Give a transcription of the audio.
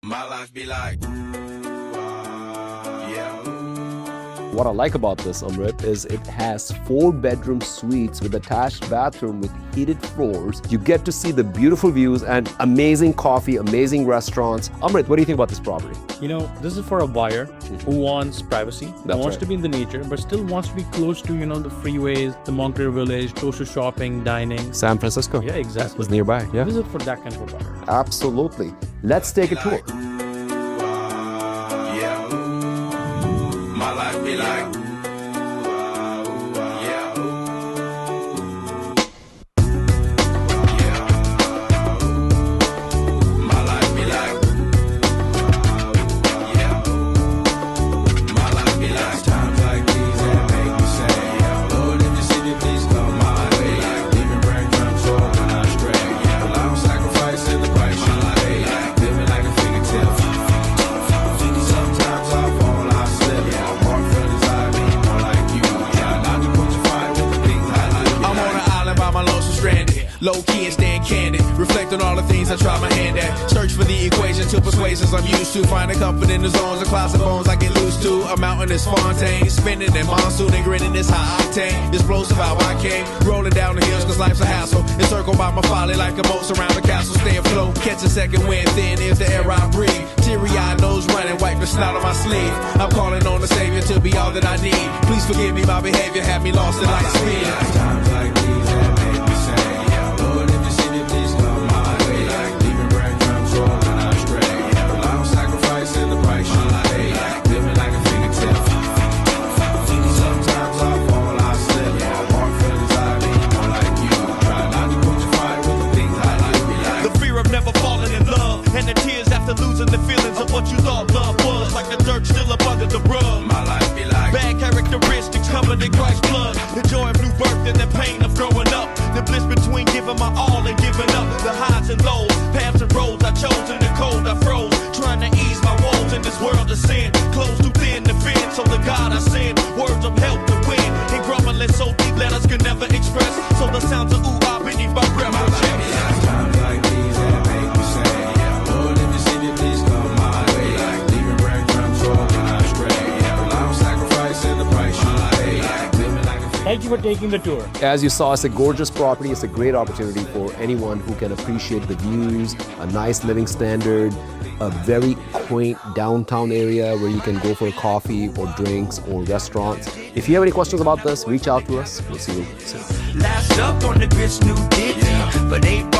My life be like, yeah. What I like about this, Amrit, is it has 4-bedroom suites with attached bathroom with heated floors. You get to see the beautiful views and amazing coffee, amazing restaurants. Amrit, what do you think about this property? You know, this is for a buyer who wants privacy, who wants to be in the nature, but still wants to be close to, the freeways, the Montclair Village, close to shopping, dining. San Francisco. Yeah, exactly. It's nearby, yeah. This is for that kind of a buyer. Absolutely. Let's take a tour. Yeah. My life be like, yeah. My life be like, yeah. My life be like times like these that make me say, yeah. Lord, if you see me, please come my way. Like leaving breadcrumbs for when I stray. Yeah, well, I'm sacrificing the price you pay. Like living like a fingertip. Sometimes I fall, I slip. Yeah, I walk for the side, be more like you. Yeah, not to put you fire with the things I like. I'm on an island by my lonesome stranded. Low key and stand candid. Reflect on all the things I try my hand at. Search for the equation to persuasions I'm used to. Finding comfort in the zones of clouds and bones I get loose to. A mountain is Fontaine. Spinning in monsoon and grinning is high octane. Explosive how I came. Rolling down the hills cause life's a hassle. Encircled by my folly like a moat around the castle. Stay afloat. Catch a second wind thin is the air I breathe. Teary-eyed nose running. Wipe the snot on my sleeve. I'm calling on the Savior to be all that I need. Please forgive me my behavior. Have me lost in light speed. Times like these that make me say, yeah, Lord, if you see me, please come my way. Like leaving breadcrumbs for when I stray. Yeah, well, I'm sacrificing the price you pay. Like living like a fingertip. Sometimes I fall, I slip. Yeah, I walk for the side, be more like you. Try not to put you fire with the things I like. Be like the fear of never falling in love, and the tears after losing the feelings of what you thought love was. Like the dirt still up under the rug. my life be like. Bad characteristics covered in Christ's blood. The joy of new birth and the pain of growing up. The bliss between giving my all and giving up. The highs and lows, paths and roads I chose. In the cold I froze, trying to ease my woes in this world of sin. Close too thin to fit, so the God I send words of help to win. And grumbling so deep letters can never express. So the sounds of ooh-ah beneath my breath My will life check. be like times like these that make me say, yeah, Lord, if you see me, please come my way. Like leaving breadcrumbs for when I stray. Yeah, well, I'm sacrificing the price you pay. Like living like a Thank you for taking the tour. As you saw, it's a gorgeous property. It's a great opportunity for anyone who can appreciate the views, a nice living standard, a very quaint downtown area where you can go for coffee or drinks or restaurants. If you have any questions about this, reach out to us. We'll see you soon. Last up on the grits, new ditty, but ain't